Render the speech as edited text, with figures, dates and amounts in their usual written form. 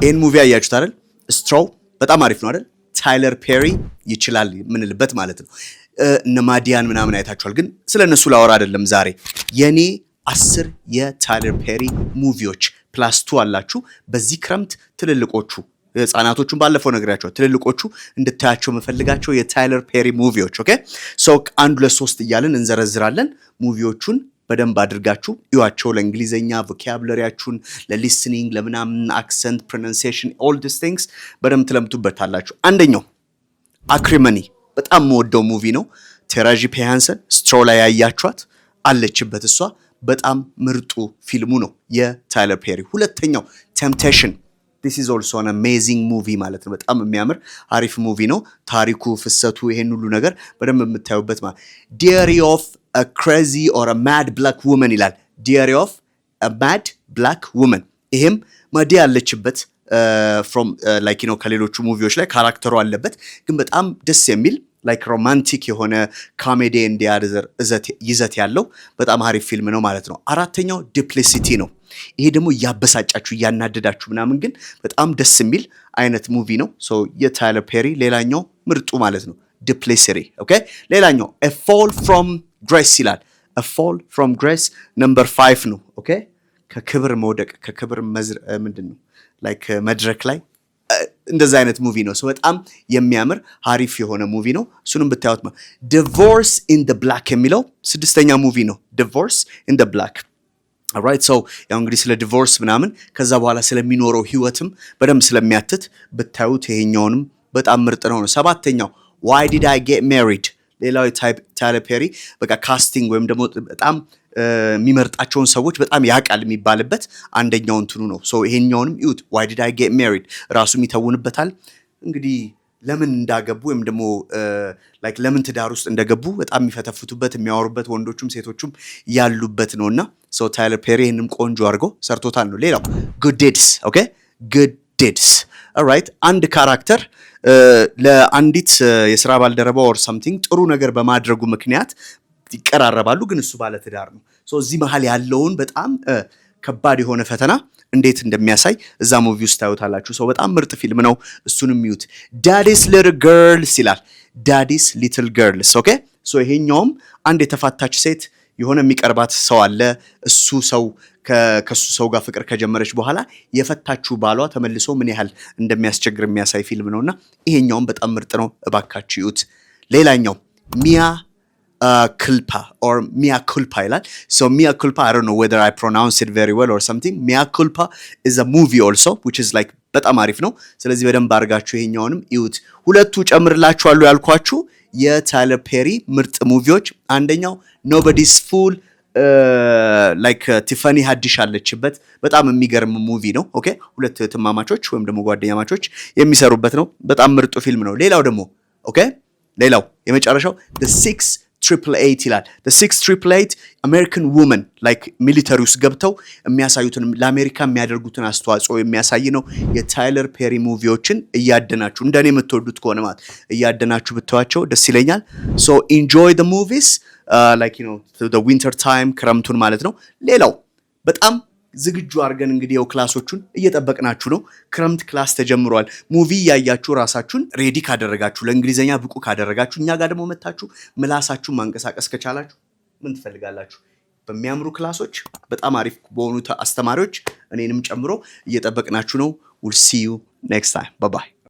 ይሄን ሙቪ አያችሁት አይደል? ስትሮው በጣም አሪፍ ነው አይደል? ታይለር ፔሪ ይችላል ምንልበት ማለት ነው። እነ ማዲያን ምናምን አይታችኋል፣ ግን ስለነሱ ላወራ አይደለም ዛሬ። የኔ 10 የታይለር ፔሪ ሙቪዎች ፕላስ 2 አላችሁ። በዚህ ክረምት ትልልቆቹ ህፃናቶቹን ባለፈው ነግራቸው ትልልቆቹ እንድታያቸው መፈልጋቸው የታይለር ፔሪ ሙቪዎች ኦኬ። ሶ 1 2 3 እያልን እንዘረዝራለን። ሙቪዎቹን በደንብ አድርጋችሁ እዩዋቸው። ለእንግሊዘኛ ቮካብለሪያችሁን፣ ለሊስኒንግ፣ ለምናምን አክሰንት፣ ፕሮናንሲዬሽን ኦል ዲስ ቲንግስ በደንብ ትለምቱበታላችሁ። አንደኛው አክሪመኒ በጣም የምወደው ሙቪ ነው። ቴራጂ ፔ ሃንሰን ስትሮ ላይ ያያችኋት አለችበት። እሷ በጣም ምርጡ ፊልሙ ነው የታይለር ፔሪ። ሁለተኛው ቴምፕቴሽን this is also an amazing movie ማለት ነው። በጣም የሚያምር አሪፍ ሙቪ ነው። ታሪኩ፣ ፍሰቱ፣ ይሄን ሁሉ ነገር በደንብ የምታዩበት ማለት Diary of a Crazy or a Mad Black Woman ይላል። Diary of a Mad Black Woman ይሄም ማዲ ያለችበት from like you know ከሌሎቹ ሙቪዎች ላይ ካራክተሩ አለበት፣ ግን በጣም ደስ የሚል like romantic የሆነ ኮሜዲ እንዲያደር ይዘት ያለው በጣም አሪፍ ፊልም ነው ማለት ነው። አራተኛው ዲፕሊሲቲ ነው። ይሄ ደግሞ ያበሳጫችሁ ያናደዳችሁ ምናምን ግን በጣም ደስ የሚል አይነት ሙቪ ነው። ሶ የታይለር ፔሪ ሌላኛው ምርጡ ማለት ነው ዲፕሊሲቲ ኦኬ። ሌላኛው A Fall from Grace ይላል። A Fall from Grace number 5 ነው ኦኬ። ከክብር መውደቅ ከክብር ምንድነው like መድረክ ላይ እንደዛ አይነት ሙቪ ነው። ሶ በጣም የሚያምር አሪፍ የሆነ ሙቪ ነው። እሱንም ብታዩት Divorce in the Black የሚለው 6ኛ ሙቪ ነው። Divorce in the Black alright። so ያው እንግዲህ ስለ ዲቮርስ ምናምን ከዛ በኋላ ስለሚኖረው ህይወትም በደንብ ስለሚያትት ብታዩት ይሄኛውንም በጣም ምርጥ ነው። 7ኛው Why Did I Get Married ሌላው ታይለር ፔሪ በቃ ካስቲንግ ወይም ደግሞ በጣም የሚመርጣቸውን ሰዎች በጣም ያቃል የሚባልበት አንደኛው እንትኑ ነው። ሶ ይሄኛውንም ይሁት Why Did I Get Married ራሱም ይተውንበታል። እንግዲህ ለምን እንዳገቡ ወይም ደግሞ like ለምን ትዳር ውስጥ እንደገቡ በጣም የሚፈተፍቱበት የሚያወሩበት ወንዶቹም ሴቶቹም ያሉበት ነውና ሶ ታይለር ፔሪ ይሄንም ቆንጆ አድርጎ ሰርቶታል ነው። ሌላው Good Deeds ኦኬ Good Deeds alright። አንድ ካራክተር ለአንዲት የሥራ ባልደረባ or something ጥሩ ነገር በማድረጉ ምክንያት ይቀራረባሉ፣ ግን እሱ ባለ ትዳር ነው። ሶ እዚህ መሃል ያለውን በጣም ከባድ የሆነ ፈተና እንዴት እንደሚያሳይ እዛ ሙቪ ውስጥ ታዩታላችሁ። ሶ በጣም ምርጥ ፊልም ነው። እሱንም ይዩት። Daddy's Little Girls ይላል። Daddy's Little Girls ኦኬ። ሶ ይሄኛውም አንድ የተፋታች ሴት የሆነ የሚቀርባት ሰው አለ። እሱ ሰው ከሱ ሰው ጋር ፍቅር ከጀመረች በኋላ የፈታችው ባሏ ተመልሶ ምን ያህል እንደሚያስቸግር የሚያሳይ ፊልም ነውና ይሄኛውም በጣም ምርጥ ነው። እባካችሁ ይዩት። ሌላኛው Mea Culpa or Mea Culpa ይላል። So Mea Culpa I don't know whether I pronounce it very well or something. Mea Culpa is a movie also which is like በጣም አሪፍ ነው። ስለዚህ በደንብ አድርጋችሁ ይሄኛውንም ይዩት። ሁለቱ ጨምርላችኋለሁ ያልኳችሁ የታይለር ፔሪ ምርጥ ሙቪዎች አንደኛው Nobody's Fool like ቲፋኒ ሃዲሽ አለችበት በጣም የሚገርም ሙቪ ነው ኦኬ። ሁለት ትማማቾች ወይም ደግሞ ጓደኛማቾች የሚሰሩበት ነው። በጣም ምርጡ ፊልም ነው። ሌላው ደግሞ ኦኬ ሌላው የመጨረሻው The 688 ይላል። The 688 American woman like ሚሊተሪ ውስጥ ገብተው የሚያሳዩትን ለአሜሪካ የሚያደርጉትን አስተዋጽኦ የሚያሳይ ነው። የታይለር ፔሪ ሙቪዎችን እያደናችሁ እንደኔ የምትወዱት ከሆነ ማለት እያደናችሁ ብትዋቸው ደስ ይለኛል። So enjoy the movies like you know the winter time ክረምቱን ማለት ነው። ሌላው በጣም ዝግጁ አድርገን እንግዲህ ያው ክላሶቹን እየጠበቅናችሁ ነው። ክረምት ክላስ ተጀምሯል። ሙቪ ያያችሁ ራሳችሁን ሬዲ ካደረጋችሁ ለእንግሊዘኛ ብቁ ካደረጋችሁ እኛ ጋር ደግሞ መታችሁ ምላሳችሁን ማንቀሳቀስ ከቻላችሁ ምን ትፈልጋላችሁ? በሚያምሩ ክላሶች በጣም አሪፍ በሆኑ አስተማሪዎች እኔንም ጨምሮ እየጠበቅናችሁ ነው። we'll see you next time bye bye